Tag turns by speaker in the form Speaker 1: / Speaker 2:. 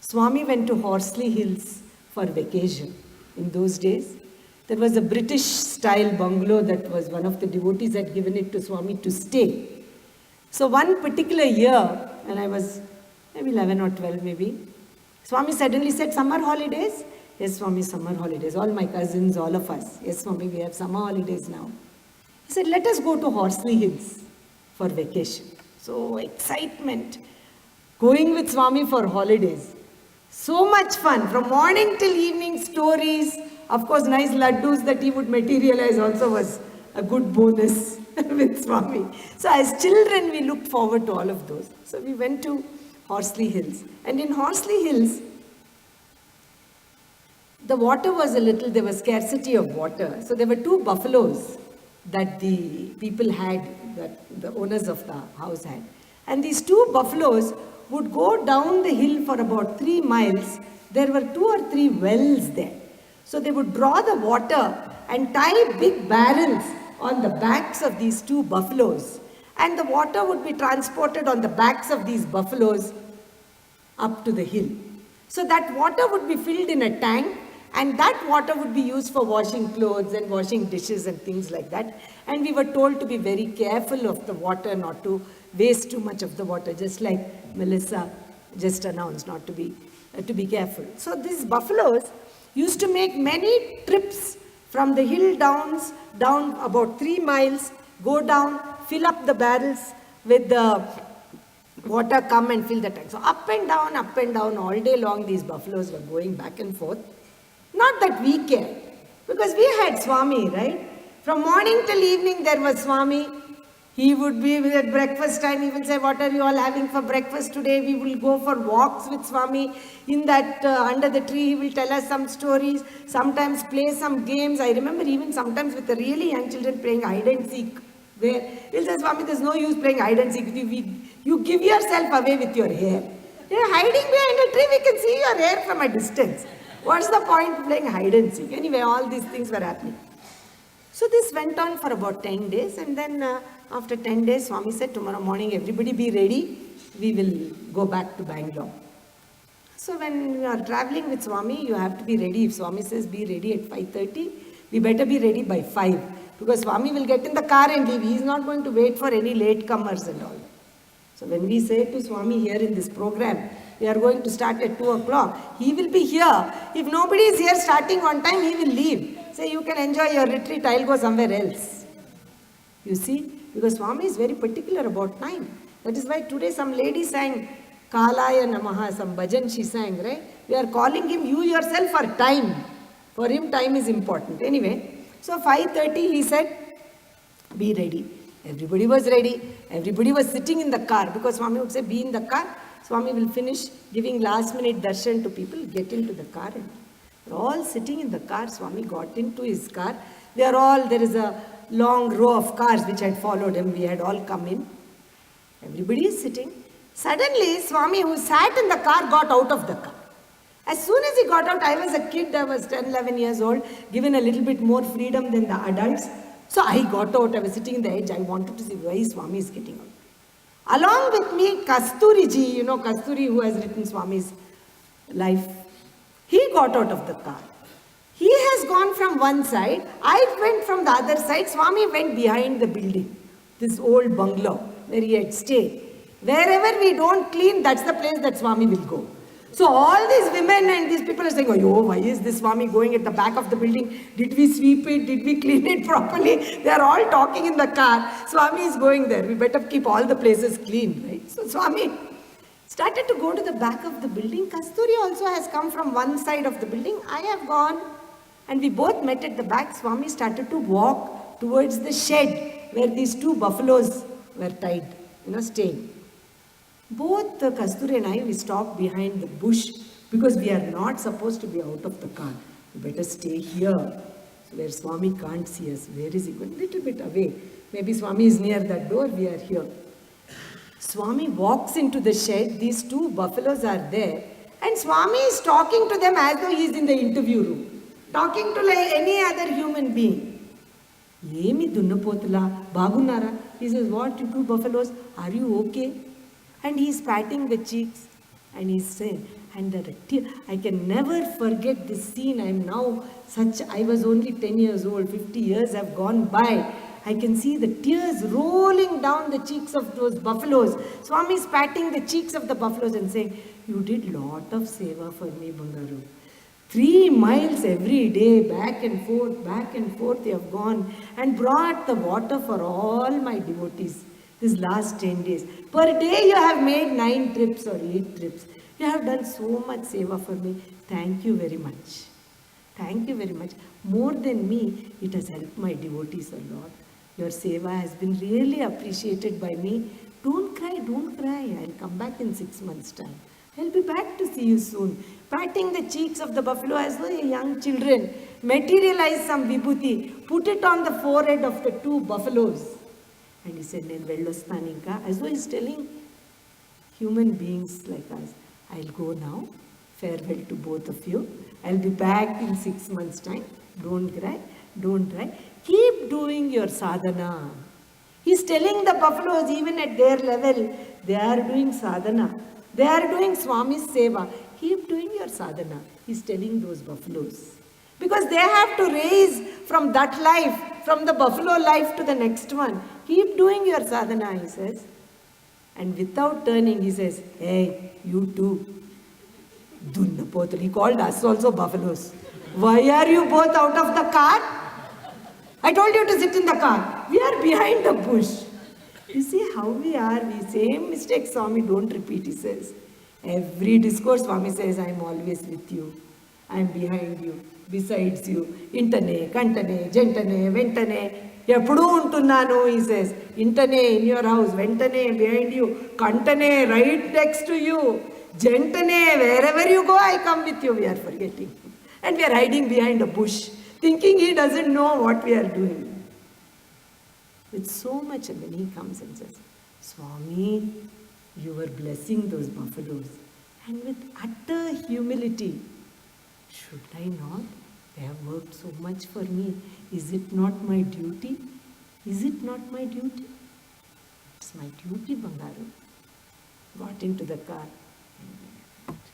Speaker 1: Swami went to Horsley Hills for vacation. In those days, there was a British style bungalow that was one of the devotees had given it to Swami to stay. So one particular year, when I was maybe 11 or 12 maybe, Swami suddenly said, summer holidays? Yes, Swami, summer holidays. All my cousins, all of us. Yes, Swami, we have summer holidays now. He said, let us go to Horsley Hills for vacation. So excitement. Going with Swami for holidays. So much fun. From morning till evening, stories. Of course, nice laddus that he would materialize also was a good bonus with Swami. So as children, we looked forward to all of those. So we went to Horsley Hills. And in Horsley Hills, the water was there was scarcity of water. So there were two buffaloes that the people had, that the owners of the house had. And these two buffaloes would go down the hill for about 3 miles. There were 2 or 3 wells there. So they would draw the water and tie big barrels on the backs of these 2 buffaloes. And the water would be transported on the backs of these buffaloes up to the hill. So that water would be filled in a tank, and that water would be used for washing clothes and washing dishes and things like that. And we were told to be very careful of the water, not to waste too much of the water, just like Melissa just announced, not to be careful. So these buffaloes used to make many trips from the hill down about 3 miles, go down, fill up the barrels with the water, come and fill the tank. So up and down, all day long these buffaloes were going back and forth. Not that we care, because we had Swami, right? From morning till evening there was Swami. He would be at breakfast time, he will say, what are you all having for breakfast today? We will go for walks with Swami. In that, under the tree, he will tell us some stories, sometimes play some games. I remember even sometimes with the really young children playing hide and seek, where he'll say, Swami, there's no use playing hide and seek. You give yourself away with your hair. You're hiding behind a tree, we can see your hair from a distance. What's the point of playing hide and seek? Anyway, all these things were happening. So this went on for about 10 days, and then after 10 days, Swami said, tomorrow morning everybody be ready, we will go back to Bangalore. So when you are traveling with Swami, you have to be ready. If Swami says be ready at 5:30, we better be ready by 5, because Swami will get in the car and leave. He is not going to wait for any latecomers and all. So when we say to Swami here in this program, we are going to start at 2 o'clock, he will be here. If nobody is here starting on time, he will leave. Say, you can enjoy your retreat, I'll go somewhere else. You see, because Swami is very particular about time. That is why today some lady sang Kalaya Namaha, some bhajan she sang, right? We are calling him, you yourself are time. For him, time is important. Anyway, so 5:30 he said, be ready. Everybody was ready. Everybody was sitting in the car, because Swami would say, be in the car. Swami will finish giving last minute darshan to people, get into the car. And we're all sitting in the car. Swami got into his car. There is a long row of cars which had followed him. We had all come in. Everybody is sitting. Suddenly, Swami, who sat in the car, got out of the car. As soon as he got out, I was a kid, I was 10, 11 years old, given a little bit more freedom than the adults. So I got out, I was sitting in the edge, I wanted to see why Swami is getting out. Along with me, Kasturi ji, Kasturi who has written Swami's life, he got out of the car. He has gone from one side, I went from the other side, Swami went behind the building, this old bungalow where he had stayed. Wherever we don't clean, that's the place that Swami will go. So all these women and these people are saying, oh, why is this Swami going at the back of the building? Did we sweep it? Did we clean it properly? They are all talking in the car. Swami is going there. We better keep all the places clean, right? So Swami started to go to the back of the building. Kasturi also has come from one side of the building. I have gone, and we both met at the back. Swami started to walk towards the shed where these 2 buffaloes were tied, staying. Both Kasturi and I, we stopped behind the bush, because we are not supposed to be out of the car. We better stay here where Swami can't see us. Where is he going? A little bit away. Maybe Swami is near that door, we are here. Swami walks into the shed, these 2 buffaloes are there, and Swami is talking to them as though he is in the interview room, talking to like any other human being. Yemi dunnapotala, bagunara. He says, what, you 2 buffaloes, are you okay? And he's patting the cheeks and he's saying, And I can never forget this scene. I was only 10 years old, 50 years have gone by. I can see the tears rolling down the cheeks of those buffaloes. Swami is patting the cheeks of the buffaloes and saying, you did lot of seva for me, Bangaru. 3 miles every day, back and forth you have gone and brought the water for all my devotees this last 10 days. Per day you have made 9 trips or 8 trips. You have done so much seva for me. Thank you very much. Thank you very much. More than me, it has helped my devotees a lot. Your seva has been really appreciated by me. Don't cry, don't cry. I'll come back in 6 months' time. I'll be back to see you soon. Patting the cheeks of the buffalo as though young children. Materialize some vibhuti. Put it on the forehead of the 2 buffaloes. And he said, as though he's telling human beings like us, I'll go now. Farewell to both of you. I'll be back in 6 months' time. Don't cry. Don't cry. Keep doing your sadhana. He's telling the buffaloes, even at their level, they are doing sadhana. They are doing Swami's seva. Keep doing your sadhana. He's telling those buffaloes. Because they have to raise from that life, from the buffalo life to the next one. Keep doing your sadhana, he says. And without turning, he says, hey, you too. Dunnapotal. He called us also buffaloes. Why are you both out of the car? I told you to sit in the car. We are behind the bush. You see how we are. Same mistake, Swami, don't repeat, he says. Every discourse, Swami says, I am always with you. I am behind you, besides you. Intane, kantane, gentane, ventane. Eppudu untunnanu, he says. Intane, in your house. Ventane, behind you. Kantane, right next to you. Gentane, wherever you go, I come with you. We are forgetting. And we are hiding behind a bush, thinking he doesn't know what we are doing. With so much, and then he comes and says, Swami, you were blessing those buffaloes. And with utter humility, should I not? They have worked so much for me. Is it not my duty? Is it not my duty? It's my duty, Bangaru. Got into the car.